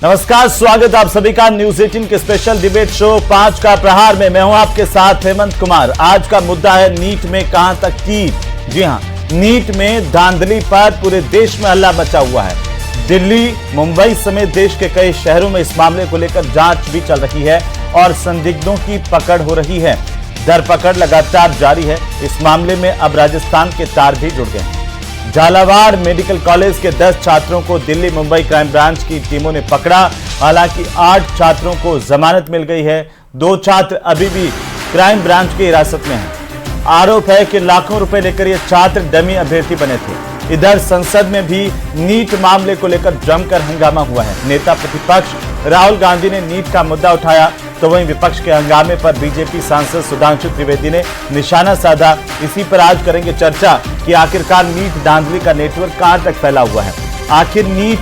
नमस्कार, स्वागत आप सभी का न्यूज 18 के स्पेशल डिबेट शो 5 का प्रहार में। मैं हूं आपके साथ हेमंत कुमार। आज का मुद्दा है नीट में कहां तक चीट। जी हां, नीट में धांधली पर पूरे देश में हल्ला मचा हुआ है। दिल्ली, मुंबई समेत देश के कई शहरों में इस मामले को लेकर जांच भी चल रही है और संदिग्धों की पकड़ हो रही है। धरपकड़ लगातार जारी है। इस मामले में अब राजस्थान के तार भी जुड़ गए हैं। झालावाड़ मेडिकल कॉलेज के 10 छात्रों को दिल्ली मुंबई क्राइम ब्रांच की टीमों ने पकड़ा। हालांकि 8 छात्रों को जमानत मिल गई है। 2 छात्र अभी भी क्राइम ब्रांच की हिरासत में हैं। आरोप है कि लाखों रुपए लेकर ये छात्र डमी अभ्यर्थी बने थे। इधर संसद में भी नीट मामले को लेकर जमकर हंगामा हुआ है। नेता प्रतिपक्ष राहुल गांधी ने नीट का मुद्दा उठाया, तो वहीं विपक्ष के हंगामे पर बीजेपी सांसद सुधांशु त्रिवेदी ने निशाना साधा। इसी पर आज करेंगे चर्चा कि आखिरकार नीट धांधली का नेटवर्क कहां तक फैला हुआ है। आखिर नीट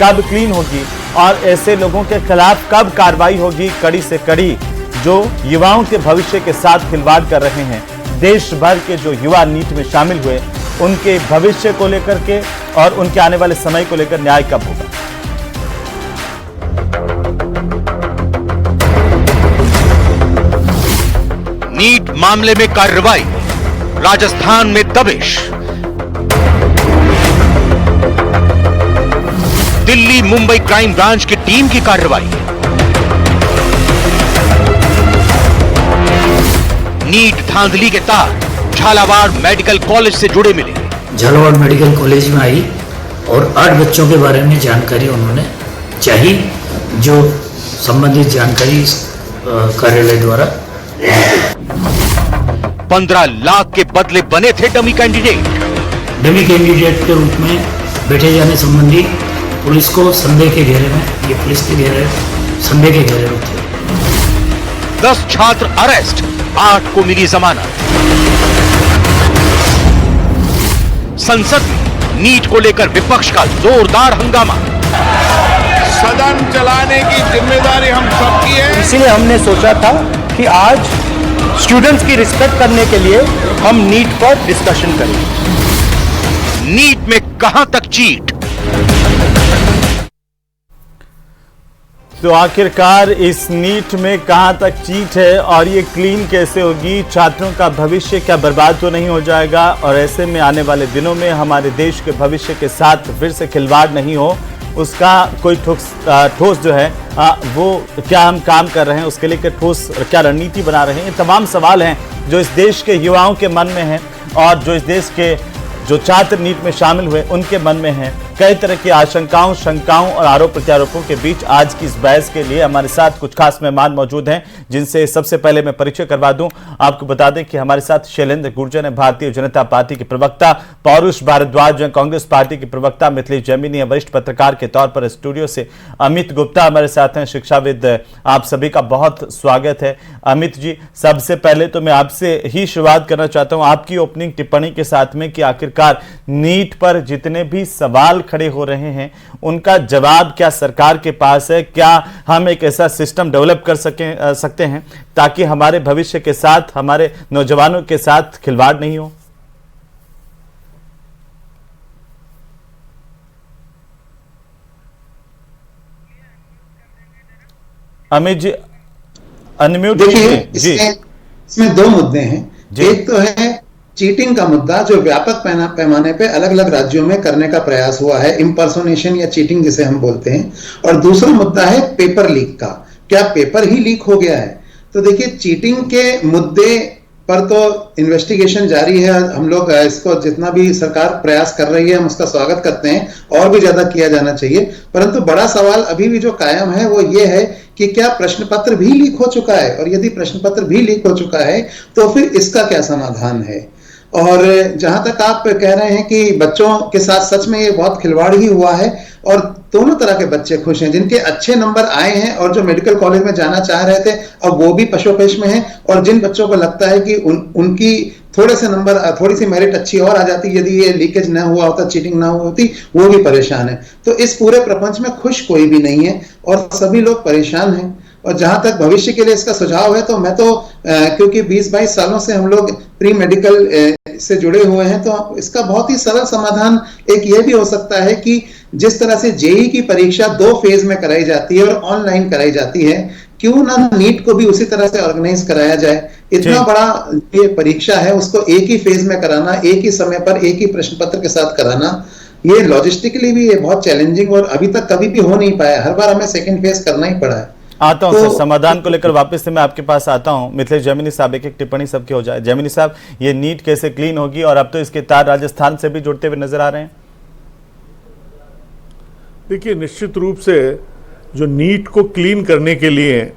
कब क्लीन होगी और ऐसे लोगों के खिलाफ कब कार्रवाई होगी, कड़ी से कड़ी, जो युवाओं के भविष्य के साथ खिलवाड़ कर रहे हैं। देश भर के जो युवा नीट में शामिल हुए, उनके भविष्य को लेकर के और उनके आने वाले समय को लेकर न्याय कब होगा। नीट मामले में कार्रवाई, राजस्थान में दबिश। दिल्ली मुंबई क्राइम ब्रांच की टीम की कार्रवाई। नीट धांधली के तार झालावाड़ मेडिकल कॉलेज से जुड़े मिले। झालावाड़ मेडिकल कॉलेज में आई और 8 बच्चों के बारे में जानकारी उन्होंने चाहिए, जो संबंधित जानकारी कार्यालय द्वारा 15 लाख के बदले बने थे डमी कैंडिडेट। डमी कैंडिडेट के रूप में बैठे जाने संबंधी पुलिस को संदेह के घेरे में, ये पुलिस के घेरे, संदेह के घेरे में थे। 10 छात्र अरेस्ट, 8 को मिली जमानत। संसद में नीट को लेकर विपक्ष का जोरदार हंगामा। सदन चलाने की जिम्मेदारी हम सबकी है। इसीलिए हमने सोचा था कि आज स्टूडेंट्स की रिस्पेक्ट करने के लिए हम नीट पर डिस्कशन करें। नीट में कहां तक चीट। तो आखिरकार इस नीट में कहां तक चीट है और ये क्लीन कैसे होगी। छात्रों का भविष्य क्या बर्बाद तो नहीं हो जाएगा, और ऐसे में आने वाले दिनों में हमारे देश के भविष्य के साथ फिर से खिलवाड़ नहीं हो, उसका कोई ठोस जो है वो क्या हम काम कर रहे हैं, उसके लिए ठोस क्या रणनीति बना रहे हैं। ये तमाम सवाल हैं जो इस देश के युवाओं के मन में हैं और जो इस देश के जो छात्र नीट में शामिल हुए उनके मन में हैं। कई तरह की आशंकाओं, शंकाओं और आरोप प्रत्यारोपों के बीच आज की इस बहस के लिए हमारे साथ कुछ खास मेहमान मौजूद हैं, जिनसे सबसे पहले मैं परिचय करवा दूं। आपको बता दें कि हमारे साथ शैलेंद्र गुर्जर हैं, भारतीय जनता पार्टी के प्रवक्ता। पौरुष भारद्वाज हैं, कांग्रेस पार्टी के प्रवक्ता। मिथिलेश जैमिनी है, वरिष्ठ पत्रकार के तौर पर स्टूडियो से। अमित गुप्ता हमारे साथ हैं, शिक्षाविद। आप सभी का बहुत स्वागत है। अमित जी, सबसे पहले तो मैं आपसे ही शुरुआत करना चाहता हूं आपकी ओपनिंग टिप्पणी के साथ में कि आखिरकार नीट पर जितने भी सवाल खड़े हो रहे हैं उनका जवाब क्या सरकार के पास है। क्या हम एक ऐसा सिस्टम डेवलप कर सकते हैं ताकि हमारे भविष्य के साथ, हमारे नौजवानों के साथ खिलवाड़ नहीं हो। अमित जी अनम्यूट। देखिए, इसमें 2 मुद्दे हैं। एक तो है चीटिंग का मुद्दा, जो व्यापक पैमाने पे अलग अलग राज्यों में करने का प्रयास हुआ है, इंपर्सोनेशन या चीटिंग जिसे हम बोलते हैं। और दूसरा मुद्दा है पेपर लीक का। क्या पेपर ही लीक हो गया है? तो देखिए, चीटिंग के मुद्दे पर तो इन्वेस्टिगेशन जारी है। हम लोग इसको जितना भी सरकार प्रयास कर रही है हम उसका स्वागत करते हैं, और भी ज्यादा किया जाना चाहिए। परंतु बड़ा सवाल अभी भी जो कायम है वो ये है कि क्या प्रश्न पत्र भी लीक हो चुका है, और यदि प्रश्न पत्र भी लीक हो चुका है तो फिर इसका क्या समाधान है। और जहां तक आप कह रहे हैं कि बच्चों के साथ सच में ये बहुत खिलवाड़ ही हुआ है, और दोनों तरह के बच्चे खुश हैं। जिनके अच्छे नंबर आए हैं और जो मेडिकल कॉलेज में जाना चाह रहे थे, अब वो भी पशोपेश में हैं। और जिन बच्चों को लगता है कि उनकी थोड़े से नंबर, थोड़ी सी मेरिट अच्छी और आ जाती यदि ये लीकेज ना हुआ होता, चीटिंग ना हुई होती, वो भी परेशान है। तो इस पूरे प्रपंच में खुश कोई भी नहीं है और सभी लोग परेशान हैं। और जहां तक भविष्य के लिए इसका सुझाव है, तो मैं तो क्योंकि 20-22 सालों से हम लोग प्री मेडिकल से जुड़े हुए हैं, तो इसका बहुत ही सरल समाधान एक ये भी हो सकता है कि जिस तरह से जेई की परीक्षा 2 फेज में कराई जाती है और ऑनलाइन कराई जाती है, क्यों ना नीट को भी उसी तरह से ऑर्गेनाइज कराया जाए। इतना बड़ा ये परीक्षा है, उसको एक ही फेज में कराना, एक ही समय पर एक ही प्रश्न पत्र के साथ कराना, ये लॉजिस्टिकली भी ये बहुत चैलेंजिंग और अभी तक कभी भी हो नहीं पाया। हर बार हमें सेकंड फेज करना ही पड़ा है। आता हूं सर, समाधान को लेकर वापस से मैं आपके पास आता हूं। मिथिलेश जैमिनी साहब, एक टिप्पणी सबकी हो जाए। जैमिनी साहब, ये नीट कैसे क्लीन होगी, और अब तो इसके तार राजस्थान से भी जुड़ते हुए नजर आ रहे हैं। देखिए, निश्चित रूप से जो नीट को क्लीन करने के लिए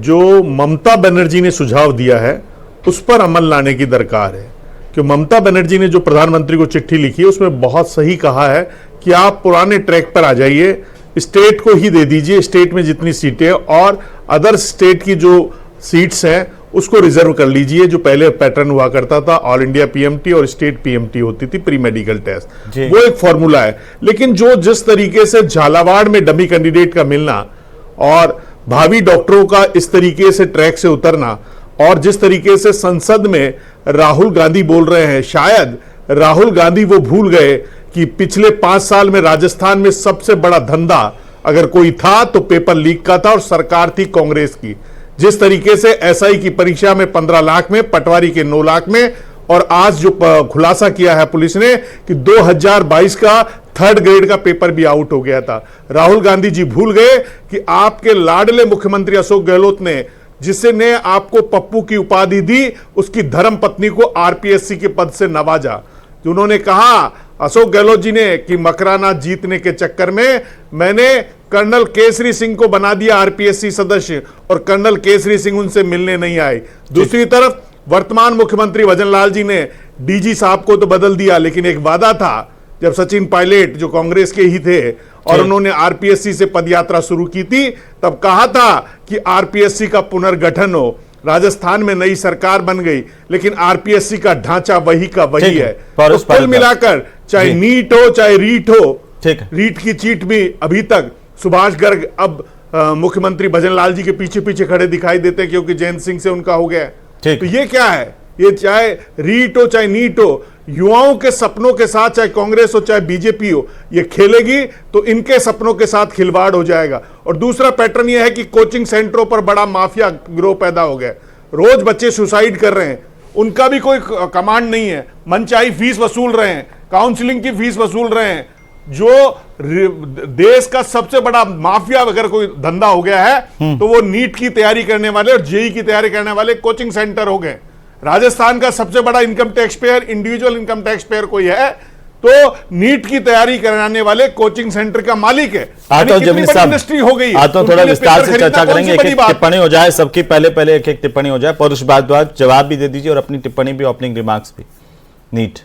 जो ममता बनर्जी ने सुझाव दिया है उस पर अमल लाने की दरकार है। कि ममता बनर्जी ने जो प्रधानमंत्री को चिट्ठी लिखी है उसमें बहुत सही कहा है कि आप पुराने ट्रैक पर आ जाइए, स्टेट को ही दे दीजिए, स्टेट में जितनी सीटें और अदर स्टेट की जो सीट्स हैं उसको रिजर्व कर लीजिए। जो पहले पैटर्न हुआ करता था, ऑल इंडिया पीएमटी और स्टेट पीएमटी होती थी, प्री मेडिकल टेस्ट, वो एक फॉर्मूला है। लेकिन जो जिस तरीके से झालावाड़ में डमी कैंडिडेट का मिलना और भावी डॉक्टरों का इस तरीके से ट्रैक से उतरना, और जिस तरीके से संसद में राहुल गांधी बोल रहे हैं, शायद राहुल गांधी वो भूल गए कि पिछले 5 साल में राजस्थान में सबसे बड़ा धंधा अगर कोई था तो पेपर लीक का था, और सरकार थी कांग्रेस की। जिस तरीके से एसआई की परीक्षा में 15 लाख में, पटवारी के 9 लाख में, और आज जो खुलासा किया है पुलिस ने कि 2022 का 3rd ग्रेड का पेपर भी आउट हो गया था। राहुल गांधी जी भूल गए कि आपके लाडले मुख्यमंत्री अशोक गहलोत ने, जिसने आपको पप्पू की उपाधि दी, उसकी धर्म पत्नी को आरपीएससी के पद से नवाजा। उन्होंने कहा अशोक गहलोत जी ने कि मकराना जीतने के चक्कर में मैंने कर्नल केसरी सिंह को बना दिया आरपीएससी सदस्य, और कर्नल केसरी सिंह उनसे मिलने नहीं आए। दूसरी तरफ वर्तमान मुख्यमंत्री भजनलाल जी ने डीजी साहब को तो बदल दिया, लेकिन एक वादा था जब सचिन पायलट जो कांग्रेस के ही थे और उन्होंने आरपीएससी से पदयात्रा शुरू की थी, तब कहा था कि आरपीएससी का पुनर्गठन हो। राजस्थान में नई सरकार बन गई, लेकिन आरपीएससी का ढांचा वही का वही है। तो कुल मिलाकर चाहे नीट हो चाहे रीट हो, रीट की चीट भी अभी तक सुभाष गर्ग अब मुख्यमंत्री भजनलाल जी के पीछे पीछे खड़े दिखाई देते हैं, क्योंकि जयंत सिंह से उनका हो गया। तो ये क्या है, ये चाहे रीट हो चाहे नीट हो, युवाओं के सपनों के साथ, चाहे कांग्रेस हो चाहे बीजेपी हो, ये खेलेगी तो इनके सपनों के साथ खिलवाड़ हो जाएगा। और दूसरा पैटर्न ये है कि कोचिंग सेंटरों पर बड़ा माफिया गिरोह पैदा हो गया। रोज बच्चे सुसाइड कर रहे हैं, उनका भी कोई कमांड नहीं है, मनचाही फीस वसूल रहे हैं, काउंसलिंग की फीस वसूल रहे हैं। जो देश का सबसे बड़ा माफिया अगर कोई धंधा हो गया है तो वो नीट की तैयारी करने वाले और जेई की तैयारी करने वाले कोचिंग सेंटर हो गए। राजस्थान का सबसे बड़ा income tax payer, individual income tax payer कोई है तो नीट की तैयारी कराने वाले कोचिंग सेंटर का मालिक है। इंडस्ट्री हो गई। थोड़ा विस्तार से चर्चा करेंगे, एक एक टिप्पणी हो जाए सबकी, पहले एक एक टिप्पणी हो जाए। परुष भारद्वाज जवाब भी दे दीजिए और अपनी टिप्पणी भी, ओपनिंग रिमार्क्स भी। नीट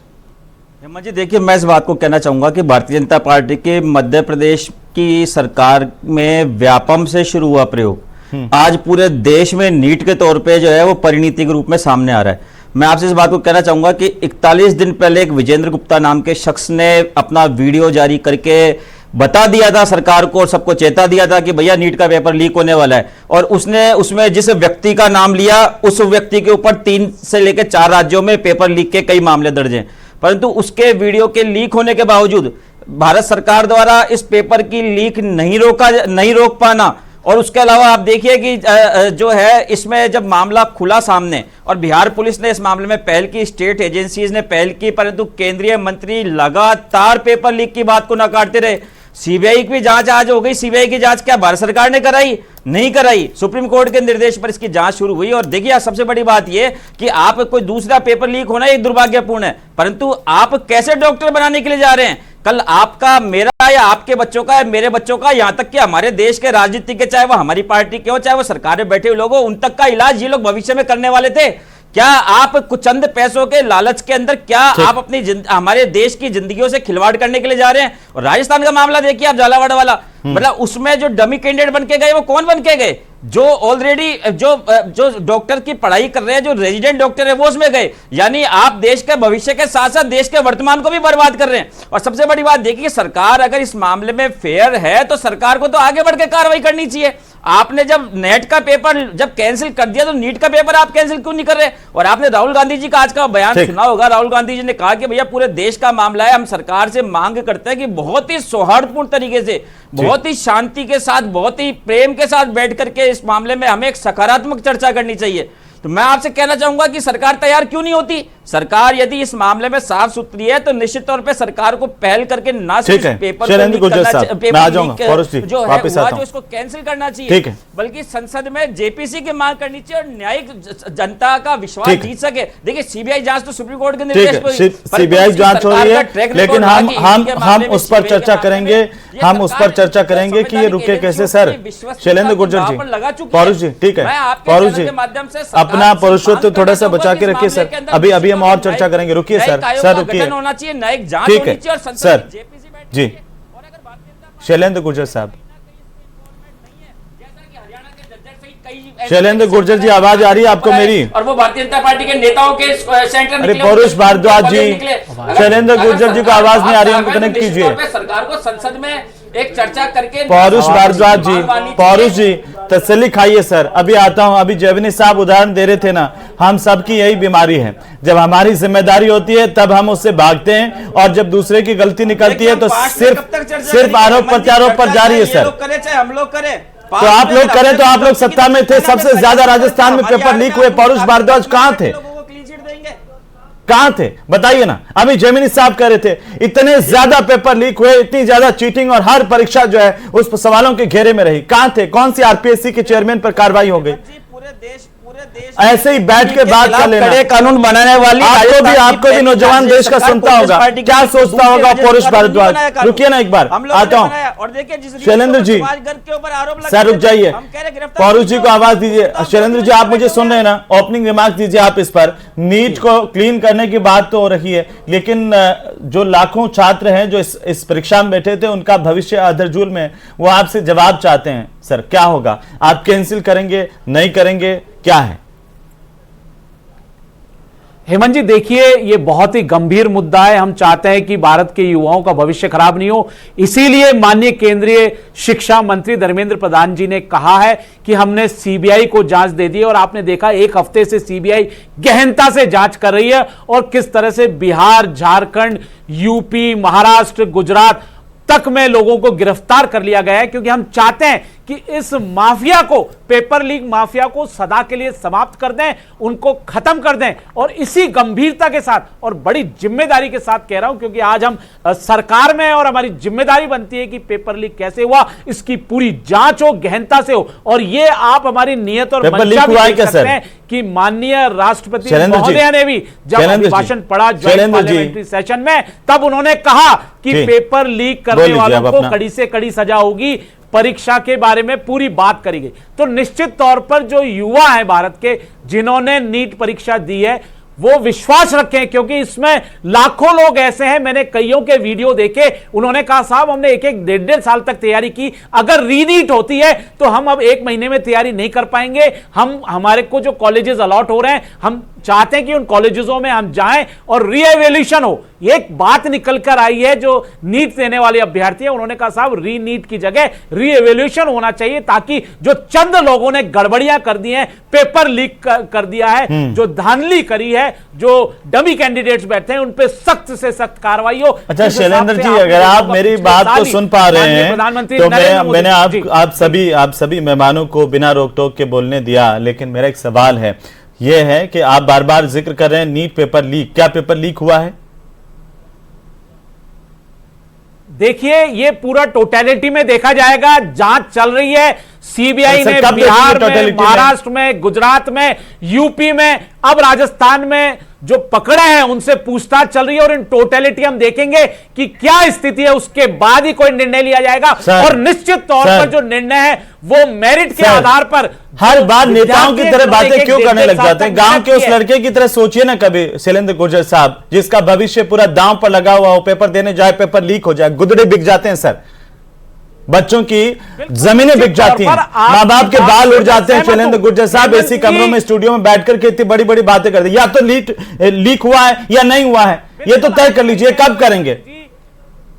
हेमंत जी, देखिए मैं इस बात को कहना चाहूंगा कि भारतीय जनता पार्टी के मध्य प्रदेश की सरकार में व्यापम से शुरू हुआ प्रयोग आज पूरे देश में नीट के तौर पे जो है वो परिणति के रूप में सामने आ रहा है। मैं आपसे इस बात को कहना चाहूंगा कि 41 दिन पहले एक विजेंद्र गुप्ता नाम के शख्स ने अपना वीडियो जारी करके बता दिया था सरकार को और सबको चेता दिया था कि भैया नीट का पेपर लीक होने वाला है, और उसने उसमें जिस व्यक्ति का नाम लिया उस व्यक्ति के ऊपर 3 से लेकर 4 राज्यों में पेपर लीक के कई मामले दर्ज हैं। परंतु उसके वीडियो के लीक होने के बावजूद भारत सरकार द्वारा इस पेपर की लीक नहीं रोक पाना, और उसके अलावा आप देखिए कि जो है इसमें जब मामला खुला सामने और बिहार पुलिस ने इस मामले में पहल की, स्टेट एजेंसीज ने पहल की, परंतु केंद्रीय मंत्री लगातार पेपर लीक की बात को नकारते रहे। सीबीआई की जांच आज हो गई। सीबीआई की जांच क्या भारत सरकार ने कराई? नहीं कराई। सुप्रीम कोर्ट के निर्देश पर इसकी जांच शुरू हुई। और देखिए सबसे बड़ी बात यह कि आप कोई दूसरा पेपर लीक होना एक दुर्भाग्यपूर्ण है, परंतु आप कैसे डॉक्टर बनाने के लिए जा रहे हैं? कल आपका, मेरा या आपके बच्चों का या मेरे बच्चों का, यहां तक कि हमारे देश के राजनीति के, चाहे वो हमारी पार्टी के हो चाहे वो सरकार में बैठे हुए लोग हो, उन तक का इलाज ये लोग भविष्य में करने वाले थे। क्या आप कुछ चंद पैसों के लालच के अंदर क्या आप अपनी हमारे देश की जिंदगियों से खिलवाड़ करने के लिए जा रहे हैं? और राजस्थान का मामला देखिए आप, झालावाड़ वाला, मतलब उसमें जो डमी कैंडिडेट बन के गए वो कौन बन के गए? जो ऑलरेडी जो डॉक्टर की पढ़ाई कर रहे हैं, जो रेजिडेंट डॉक्टर है वो उसमें गए। यानी आप देश के भविष्य के साथ साथ देश के वर्तमान को भी बर्बाद कर रहे हैं। और सबसे बड़ी बात देखिए, सरकार अगर इस मामले में फेयर है तो सरकार को तो आगे बढ़ के कार्रवाई करनी चाहिए। आपने जब नेट का पेपर जब कैंसिल कर दिया तो नीट का पेपर आप कैंसिल क्यों नहीं कर रहे? और आपने राहुल गांधी जी का आज का बयान सुना होगा। राहुल गांधी जी ने कहा कि भैया पूरे देश का मामला है, हम सरकार से मांग करते हैं कि बहुत ही सौहार्दपूर्ण तरीके से, बहुत ही शांति के साथ, बहुत ही प्रेम के साथ बैठ करके इस मामले में हमें एक सकारात्मक चर्चा करनी चाहिए। तो मैं आपसे कहना चाहूंगा कि सरकार तैयार क्यों नहीं होती? सरकार यदि इस मामले में साफ सुथरी है तो निश्चित तौर पे सरकार को पहल करके ना सिर्फ पेपर जो है जो इसको कैंसिल करना चाहिए, बल्कि संसद में जेपीसी की मांग करनी चाहिए और न्यायिक जनता का विश्वास जीत सके। देखिए सीबीआई जांच तो सुप्रीम कोर्ट के निर्देश पर सीबीआई जांच हो रही है, लेकिन हम उस पर चर्चा करेंगे, हम उस पर चर्चा करेंगे कि ये रुके कैसे। सर शैलेंद्र गुर्जर जी, पौरुष जी, ठीक है पौरुष जी, अपना पौरुषत्व थोड़ा सा बचा के रखिए सर, अभी हम और चर्चा करेंगे। रुकिए सर रुकिए, होना चाहिए, न्यायिक जांच ठीक होनी है चाहिए और सर जी। शैलेंद्र गुर्जर साहब, शैलेंद्र गुर्जर जी आवाज आ रही है आपको मेरी? और वो भारतीय जनता पार्टी के नेताओं के सेंटर अरे पौरुष भारद्वाज जी, शैलेंद्र गुर्जर जी को आवाज नहीं आ रही है, उनको कनेक्ट कीजिए। सरकार को संसद में एक चर्चा करके पौरुष भारद्वाज जी, पौरुष जी तसल्ली खाइए सर, अभी आता हूं। अभी जैवनी साहब उदाहरण दे रहे थे ना, हम सबकी यही बीमारी है, जब हमारी जिम्मेदारी होती है तब हम उससे भागते हैं, और जब दूसरे की गलती निकलती है तो सिर्फ आरोप प्रत्यारोप पर जारी है सर। हम लोग करें तो आप लोग करें, तो आप लोग सत्ता में थे, सबसे ज्यादा राजस्थान में पेपर लीक हुए, पौरुष भारद्वाज कहां थे? कहां थे बताइए ना। अभी जैमिनी साहब कह रहे थे इतने ज्यादा पेपर लीक हुए, इतनी ज्यादा चीटिंग, और हर परीक्षा जो है उस सवालों के घेरे में रही। कहां थे? कौन सी आरपीएससी के चेयरमैन पर कार्रवाई हो गई? ऐसे ही बैठ के बात कर लेना। कानून बनाने वाली आपको भी नौजवान देश का सुनता होगा, क्या सोचता होगा पौरुष भारद्वाज? रुकिए ना, एक बार आता हूं। और देखिए शैलेंद्र जी के ऊपर आरोप सर रुक जाइए, पौरुष जी को आवाज दीजिए। शैलेंद्र जी आप मुझे सुन रहे हैं ना, ओपनिंग रिमार्क दीजिए आप इस पर। नीट को क्लीन करने की बात तो हो रही है, लेकिन जो लाखों छात्र हैं जो इस परीक्षा में बैठे थे, उनका भविष्य अधरजूल में, वो आपसे जवाब चाहते हैं। सर क्या होगा? आप कैंसिल करेंगे, नहीं करेंगे, क्या है? हेमंत जी देखिए, ये बहुत ही गंभीर मुद्दा है। हम चाहते हैं कि भारत के युवाओं का भविष्य खराब नहीं हो, इसीलिए माननीय केंद्रीय शिक्षा मंत्री धर्मेंद्र प्रधान जी ने कहा है कि हमने सीबीआई को जांच दे दी। और आपने देखा एक हफ्ते से सीबीआई गहनता से जांच कर रही है, और किस तरह से बिहार, झारखंड, यूपी, महाराष्ट्र, गुजरात तक में लोगों को गिरफ्तार कर लिया गया है, क्योंकि हम चाहते हैं कि इस माफिया को, पेपर लीक माफिया को सदा के लिए समाप्त कर दें, उनको खत्म कर दें। और इसी गंभीरता के साथ और बड़ी जिम्मेदारी के साथ कह रहा हूं, क्योंकि आज हम सरकार में हैं और हमारी जिम्मेदारी बनती है कि पेपर लीक कैसे हुआ इसकी पूरी जांच हो, गहनता से हो। और ये आप हमारी नियत और मंशा भी देख सकते हैं कि माननीय राष्ट्रपति महोदय ने भी जब अभिभाषण पढ़ा ज्वाइंट पार्लियामेंट्री सेशन में, तब उन्होंने कहा कि पेपर लीक करने वालों को कड़ी से कड़ी सजा होगी, परीक्षा के बारे में पूरी बात करी गई। तो निश्चित तौर पर जो युवा हैं भारत के, जिन्होंने नीट परीक्षा दी है, वो विश्वास रखें, क्योंकि इसमें लाखों लोग ऐसे हैं, मैंने कईयों के वीडियो देखे, उन्होंने कहा साहब हमने एक एक डेढ़ साल तक तैयारी की, अगर रीनीट होती है तो हम अब 1 महीने में तैयारी नहीं कर पाएंगे। हमारे को जो कॉलेजेस अलॉट हो रहे हैं, हम चाहते हैं कि उन कॉलेजों में हम जाएं और रीएवैल्यूएशन हो। एक बात निकल कर आई है, जो नीट देने वाले अभ्यर्थी हैं उन्होंने कहा साहब रीनीट की जगह रीएवैल्यूएशन होना चाहिए, ताकि जो चंद लोगों ने गड़बड़ियां कर दी हैं, पेपर लीक कर दिया है, जो धांधली करी है, जो डमी कैंडिडेट्स बैठे हैं, उन पे सख्त से सख्त कार्रवाई हो। अच्छा शैलेंद्र जी, अगर आप मेरी बात को सुन पा रहे हैं तो मैंने आप सभी मेहमानों को बिना रोक टोक के बोलने दिया, लेकिन मेरा एक सवाल है, यह है कि आप बार बार जिक्र कर रहे हैं नीट पेपर लीक, क्या पेपर लीक हुआ है? देखिए ये पूरा टोटलिटी में देखा जाएगा, जांच चल रही है। सीबीआई ने बिहार में, महाराष्ट्र में, गुजरात में, यूपी में, अब राजस्थान में जो पकड़े हैं उनसे पूछताछ चल रही है, और इन टोटलिटी हम देखेंगे कि क्या स्थिति है, उसके बाद ही कोई निर्णय लिया जाएगा। और निश्चित तौर पर जो निर्णय है वो मेरिट के आधार पर। हर बार नेताओं की तरह बातें क्यों करने लग जाते हैं? गांव के उस लड़के की तरह सोचिए ना कभी शैलेंद्र गुर्जर साहब, जिसका भविष्य पूरा दांव पर लगा हुआ हो, पेपर देने जाए पेपर लीक हो जाए, गुदड़े बिक जाते हैं सर, बच्चों की जमीनें बिक जाती हैं, माँ बाप के बाल उड़ जाते हैं। शैलेंद्र गुर्जर साहब ऐसी कमरों में, स्टूडियो में बैठकर के इतनी बड़ी बड़ी बातें करते हैं, या तो लीक हुआ है या नहीं हुआ है, ये तो तय कर लीजिए, कब करेंगे?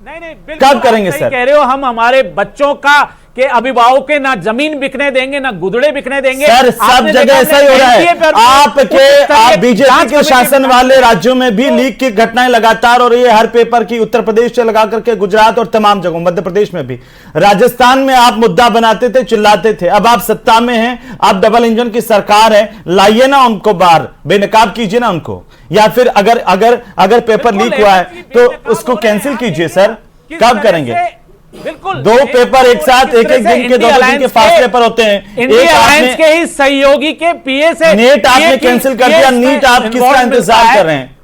नहीं कब करेंगे सर? कह रहे हो, हम हमारे बच्चों का कि अभिभावक ना जमीन बिकने देंगे ना गुदड़े बिकने देंगे। सर सब जगह ऐसा ही हो रहा है। आप बीजेपी के शासन वाले राज्यों में भी लीक की घटनाएं लगातार हो रही है, हर पेपर की, उत्तर प्रदेश से लगा करके गुजरात और तमाम जगहों, मध्य प्रदेश में भी। राजस्थान में आप मुद्दा बनाते थे, चिल्लाते थे, अब आप सत्ता में हैं, आप डबल इंजन की सरकार है, लाइए ना उनको बाहर, बेनकाब कीजिए ना उनको, या फिर अगर पेपर लीक हुआ है तो उसको कैंसिल कीजिए। सर कब करेंगे? बिल्कुल 2 पेपर एक साथ एक दिन के 2 दिन के फासले पर होते हैं। इंडिया अलायंस के ही सहयोगी के पीए से नीट आपने कैंसिल कर दिया, नीट आप किसका इंतजार कर रहे हैं?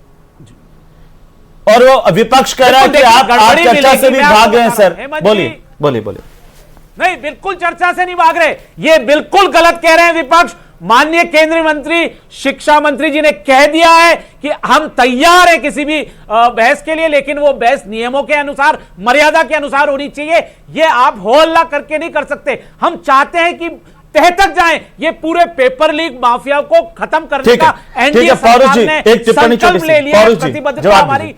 और वो विपक्ष कह रहा है कि आप चर्चा से भी भाग रहे हैं। सर बोलिए। नहीं, बिल्कुल चर्चा से नहीं भाग रहे, ये बिल्कुल गलत कह रहे हैं विपक्ष। माननीय केंद्रीय मंत्री, शिक्षा मंत्री जी ने कह दिया है कि हम तैयार हैं किसी भी बहस के लिए, लेकिन वो बहस नियमों के अनुसार, मर्यादा के अनुसार होनी चाहिए। ये आप हो हल्ला करके नहीं कर सकते। हम चाहते हैं कि तह तक जाएं, ये पूरे पेपर लीक माफिया को खत्म करने का एनडीए सरकार ने संकल्प ले लिया है, प्रतिबद्धता हमारी।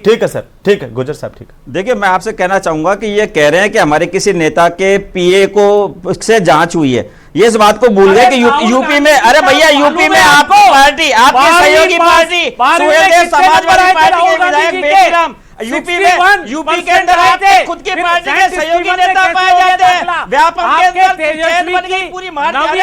ठीक है सर, ठीक है गुजर साहब, ठीक है। देखिए, मैं आपसे कहना चाहूंगा कि ये कह रहे हैं कि हमारे किसी नेता के पीए को से जांच हुई है, ये इस बात को भूल गए कि यूपी में, अरे भैया यूपी में आपकी पार्टी, आपकी सहयोगी पार्टी सुहेलदेव समाजवादी पार्टी के विधायक बेटीराम यूपी के अंदर आपके खुद की पार्टी के सहयोगी नेता पाए जाते हैं। व्यापक के अंदर पूरी मार आपके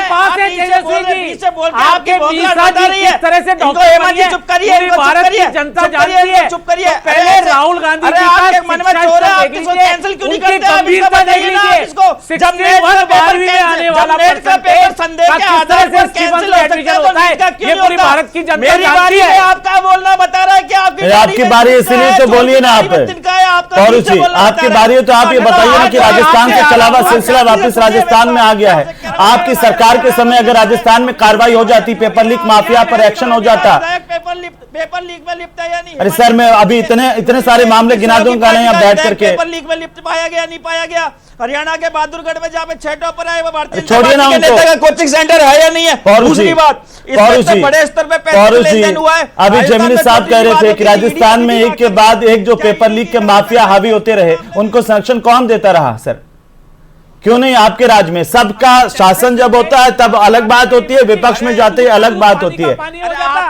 चुप करिए, भारत की जनता जानती है। चुप करिए। पहले राहुल गांधी जी का मन में चोर है, आप इसको कैंसिल क्यों नहीं करते? आप इसको बताइए ना, इसको जब पेपर संदेह के आधार पर कैंसिल होता है, ये पूरी भारत की जनता जानती है। आपका बोलना बता रहा है कि आपकी बारी, इसीलिए तो बोलिए ना आप। और जी आपकी बारी है तो आप ये बताइए ना कि राजस्थान से चला हुआ सिलसिला वापस राजस्थान में आ गया है। आपकी सरकार के समय अगर राजस्थान में कार्रवाई हो जाती, पेपर लीक माफिया पर एक्शन हो जाता। पेपर लीक में लिप्त है या नहीं? अरे सर, मैं अभी इतने सारे मामले गिना दूंगा नहीं, आप बैठ करके। पेपर लीक में लिप्त पाया गया, नहीं पाया गया? हरियाणा के बहादुरगढ़ में जहाँ पे 6 टॉपर आए, वो भारतीय छोड़िए ना उनको। कोचिंग सेंटर है या नहीं है? दूसरी बात, इसमें बड़े स्तर पे पैसे लेन हुआ है। अभी जमीनी साहब कह रहे थे कि राजस्थान में एक के बाद एक जो पेपर लीक के माफिया हावी होते रहे, उनको संरक्षण कौन देता रहा? सर क्यों नहीं? आपके राज्य में सबका शासन जब होता है तब अलग बात होती है, विपक्ष में जाते ही अलग बात होती है।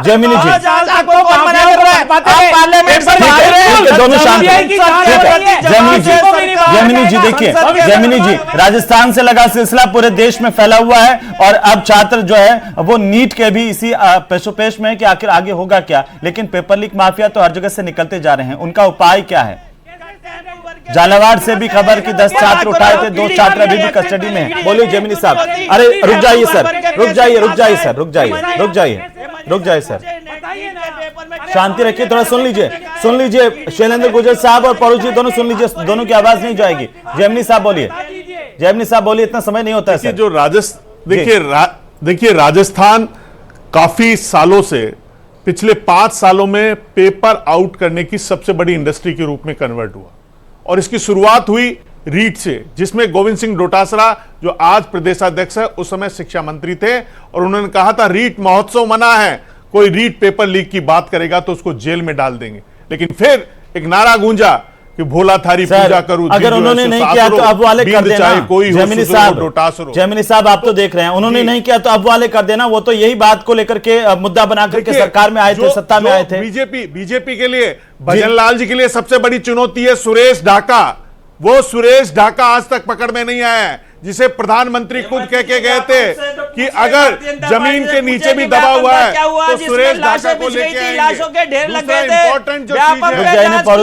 जमीनी जी दोनों शांत। जमीनी जी देखिए, जमीनी जी राजस्थान से लगा सिलसिला पूरे देश में फैला हुआ है, और अब छात्र जो है वो नीट के भी इसी पेशोपेश में है कि आखिर आगे होगा क्या। लेकिन पेपर लीक माफिया तो हर जगह से निकलते जा रहे हैं, उनका उपाय क्या है? झालावाड़ से भी खबर कि 10 छात्र उठाए थे, 2 छात्र अभी भी कस्टडी में हैं। बोलिए जमीनी साहब। अरे रुक जाइए सर, रुक जाइए सर, शांति रखिए, थोड़ा सुन लीजिए शैलेंद्र गुर्जर साहब और परोजी दोनों सुन लीजिए, दोनों की आवाज नहीं जाएगी। जमीनी साहब बोलिए, इतना समय नहीं होता है सर। जो देखिए राजस्थान काफी सालों से, पिछले 5 सालों में पेपर आउट करने की सबसे बड़ी इंडस्ट्री के रूप में कन्वर्ट हुआ, और इसकी शुरुआत हुई रीट से, जिसमें गोविंद सिंह डोटासरा जो आज प्रदेशाध्यक्ष है, उस समय शिक्षा मंत्री थे, और उन्होंने कहा था रीट महोत्सव मना है, कोई रीट पेपर लीक की बात करेगा तो उसको जेल में डाल देंगे। लेकिन फिर एक नारा गूंजा कि भोला थारी पूजा करूं, अगर उन्होंने नहीं किया तो अब वाले कर देना। जमीनी साहब आप तो देख रहे हैं, उन्होंने नहीं किया तो अब वाले कर देना। वो तो यही बात को लेकर के मुद्दा बना करके सरकार में आए थे, सत्ता में आए थे। बीजेपी के लिए, भजन लाल जी के लिए सबसे बड़ी चुनौती है सुरेश ढाका। वो सुरेश ढाका आज तक पकड़ में नहीं आया है, जिसे प्रधानमंत्री खुद कह के गए थे कि अगर जमीन के नीचे भी दबा हुआ है तो सुरेश ढाका को लेके आएंगे। लाशों के ढेर लग गए थे, व्यापक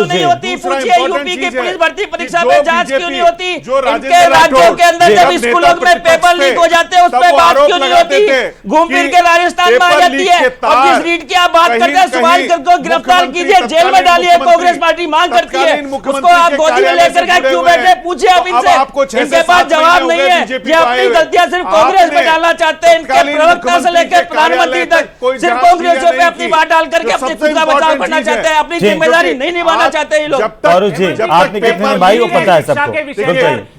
नहीं होती। पूछिए यूपी की पुलिस भर्ती परीक्षा में जांच क्यों नहीं होती? इनके राज्यों के अंदर जब स्कूलों में पेपर लीक हो जाते हैं, उस पर बात क्यों नहीं होती? घूम फिर के राजस्थान में आ जाती है, और जिस रीट की आप बात करते हैं, सुभाष गर्ग को गिरफ्तार कीजिए, जेल में डालिए, कांग्रेस पार्टी मांग करती है, उसको आप गोदी में लेकर के क्यों बैठे? पूछिए आप इनसे, इनके पास जवाब नहीं है। ये अपनी गलतियां सिर्फ कांग्रेस में डालना चाहते हैं, इनके प्रवक्ता से लेकर प्रधानमंत्री तक सिर्फ कांग्रेसियों पे अपनी बात डाल करके अपनी खुद का बचाव करना चाहते हैं, अपनी जिम्मेदारी नहीं निभाना चाहते ये लोग। आपने कितने भाई वो पता है सबको।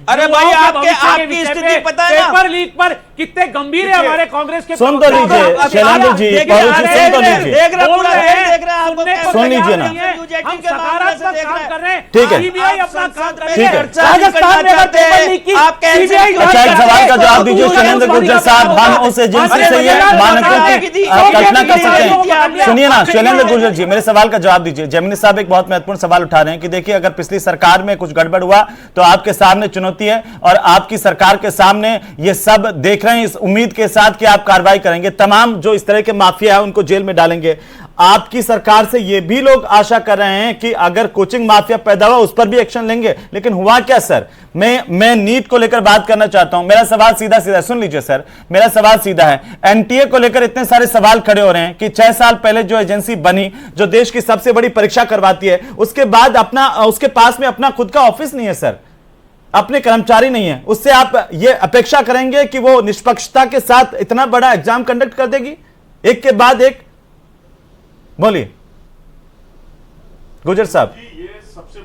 अरे भाई आपकी स्थिति पता है ना? पेपर लीक पर कितने गंभीर है हमारे कांग्रेस के। सुन तो लीजिए शैलेंद्र जी, सुन तो लीजिए। देख रहे पूरा देख रहे हैं आपको, सुनने को सुन लीजिए ना। हम सकारात्मक काम कर रहे हैं, ठीक है। सीबीआई अपना काम कर रही ठीक है। है। राजस्थान में अगर पेपर लीक की सीबीआई अच्छा, एक सवाल का जवाब दीजिए शैलेंद्र गुर्जर साहब, हम उस एजेंसी से ये मानकों की कल्पना कर सकते हैं। सुनिए ना शैलेंद्र गुर्जर जी, मेरे सवाल का जवाब दीजिए। जैमिनी साहब एक बहुत महत्वपूर्ण सवाल उठा रहे हैं कि देखिए अगर पिछली सरकार में कुछ गड़बड़ हुआ तो आपके सामने चुनौती है और आपकी सरकार के सामने ये सब देख रहे हैं इस उम्मीद के साथ कि आप कार्रवाई करेंगे, तमाम जो इस तरह के माफिया है उनको जेल में डालेंगे। आपकी सरकार से ये भी लोग आशा कर रहे हैं कि अगर कोचिंग माफिया पैदा हुआ उस पर भी एक्शन लेंगे, लेकिन हुआ क्या सर? मैं नीट को लेकर बात करना चाहता हूं। मेरा सवाल सीधा सीधा सुन लीजिए सर, मेरा सवाल सीधा है। एनटीए को लेकर इतने सारे सवाल खड़े हो रहे हैं कि 6 साल पहले जो एजेंसी बनी, जो देश की सबसे बड़ी परीक्षा करवाती है, उसके बाद उसके पास में अपना खुद का ऑफिस नहीं है सर, अपने कर्मचारी नहीं है, उससे आप ये अपेक्षा करेंगे कि वो निष्पक्षता के साथ इतना बड़ा एग्जाम कंडक्ट कर देगी एक के बाद एक? बोलिए गुर्जर साहब। ये सबसे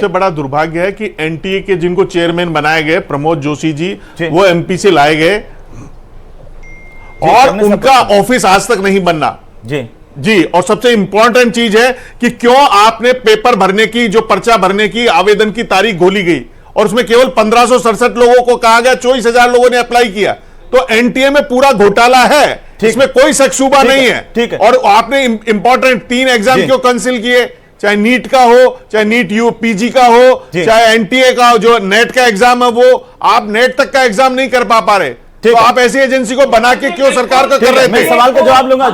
बड़ा दुर्भाग्य है कि एनटीए के जिनको चेयरमैन बनाए गए प्रमोद जोशी जी, वो एमपी से लाए गए और उनका ऑफिस आज तक नहीं बनना जी। और सबसे इंपॉर्टेंट चीज है कि क्यों आपने पेपर भरने की, जो पर्चा भरने की आवेदन की तारीख घोली गई और उसमें केवल 1567 लोगों को कहा गया, 24,000 लोगों ने अप्लाई किया। तो एनटीए में पूरा घोटाला है, इसमें कोई शक शुबा नहीं है। ठीक है। और आपने इंपॉर्टेंट 3 एग्जाम क्यों कैंसिल किए, चाहे नीट का हो, चाहे नीट पीजी का हो, चाहे एनटीए का हो, जो नेट का एग्जाम है वो आप नेट तक का एग्जाम नहीं कर पा रहे। तो आप ऐसी एजेंसी को बना के क्यों सरकार का कर रहे थे? मैं सवाल का जवाब लूंगा।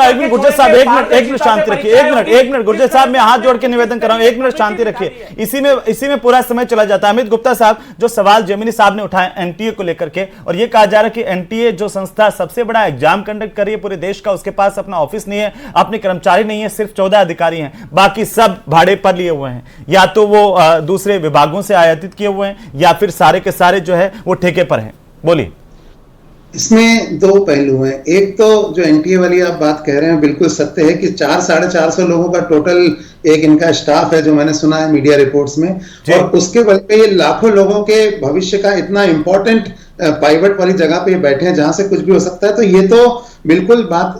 एक मिनट गुर्जर साहब, एक मिनट शांति रखिए। एक मिनट गुर्जर साहब, मैं हाथ जोड़ के निवेदन कर रहा हूं, 1 मिनट शांति रखिए। इसी में पूरा समय चला जाता है। अमित गुप्ता साहब, जो सवाल जैमिनी साहब ने उठाया एनटीए को लेकर के, और ये कहा जा रहा है कि एनटीए जो संस्था सबसे बड़ा एग्जाम कंडक्ट कर रही है पूरे देश का, उसके पास अपना ऑफिस नहीं है, अपने कर्मचारी नहीं है, सिर्फ 14 अधिकारी हैं, बाकी सब भाड़े पर लिए हुए हैं, या तो वो दूसरे विभागों से आयातित किए हुए हैं या फिर सारे के सारे जो है वो ठेके पर हैं। बोलिए। इसमें 2 पहलू हैं। एक तो जो एनटीए वाली आप बात कह रहे हैं बिल्कुल सत्य है कि 400-450 लोगों का टोटल एक इनका स्टाफ है, जो मैंने सुना है मीडिया रिपोर्ट्स में, और उसके बल पे ये लाखों लोगों के भविष्य का इतना इंपॉर्टेंट पाइवट वाली जगह पे बैठे हैं जहां से कुछ भी हो सकता है। तो ये तो बिल्कुल बात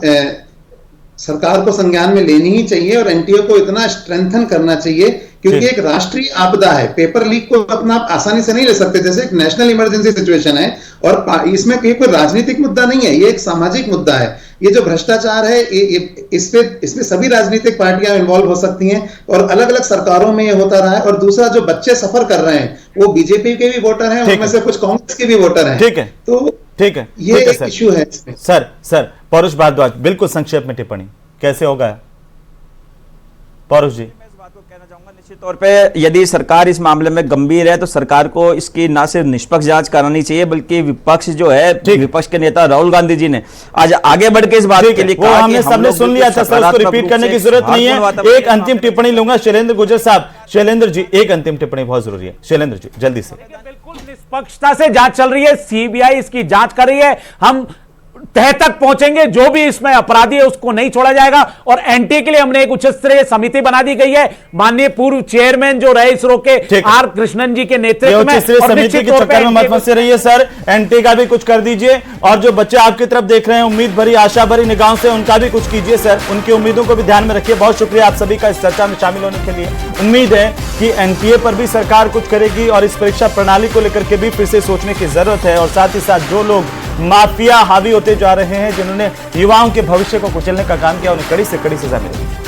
सरकार को संज्ञान में लेनी ही चाहिए और एनटीए को इतना स्ट्रेंथन करना चाहिए, क्योंकि एक राष्ट्रीय आपदा है। पेपर लीक को अपना आप आसानी से नहीं ले सकते, जैसे एक नेशनल इमरजेंसी सिचुएशन है, और इसमें कोई राजनीतिक मुद्दा नहीं है, ये एक सामाजिक मुद्दा है। ये जो भ्रष्टाचार है इसमें सभी राजनीतिक पार्टियां इन्वॉल्व हो सकती हैं, और अलग अलग सरकारों में ये होता रहा है। और दूसरा, जो बच्चे सफर कर रहे हैं वो बीजेपी के भी वोटर हैं, उनमें से कुछ कांग्रेस के भी वोटर हैं। ठीक है, तो ठीक है, ये एक इश्यू है इसमें। सर पौरुष भारद्वाज, बिल्कुल संक्षेप में टिप्पणी कैसे होगा पौरुष जी? निश्चित तौर पे यदि सरकार इस मामले में गंभीर है तो सरकार को इसकी ना सिर्फ निष्पक्ष जांच करानी चाहिए, बल्कि विपक्ष जो है, विपक्ष के नेता राहुल गांधी जी ने आज आगे बढ़ के इस बात के लिए कहा, हमने सबने सुन लिया था सर, उसको रिपीट करने की जरूरत नहीं है। एक अंतिम टिप्पणी लूंगा शैलेंद्र गुर्जर साहब। शैलेंद्र जी, एक अंतिम टिप्पणी बहुत जरूरी है। शैलेंद्र जी जल्दी से। बिल्कुल निष्पक्षता से जांच चल रही है, सीबीआई इसकी जांच कर रही है, हम तह तक पहुंचेंगे, जो भी इसमें अपराधी है उसको नहीं छोड़ा जाएगा। और एनटीए के लिए हमने एक उच्च स्तरीय समिति बना दी गई है, माननीय पूर्व चेयरमैन जो रहे इसरो के आर कृष्णन जी के नेतृत्व में। समिति के चक्कर में मत फंसे रहिए सर, एनटीए का भी कुछ कर दीजिए, और जो बच्चे आपकी तरफ देख रहे हैं उम्मीद भरी आशा भरी निगाहों से, उनका भी कुछ कीजिए सर, उनकी उम्मीदों को भी ध्यान में रखिए। बहुत शुक्रिया आप सभी का इस चर्चा में शामिल होने के लिए। उम्मीद है कि एनटीए पर भी सरकार कुछ करेगी और इस परीक्षा प्रणाली को लेकर के भी फिर से सोचने की जरूरत है, और साथ ही साथ जो लोग माफिया हावी होते जा रहे हैं, जिन्होंने युवाओं के भविष्य को कुचलने का काम किया, उन्हें कड़ी से कड़ी सजा मिलेगी।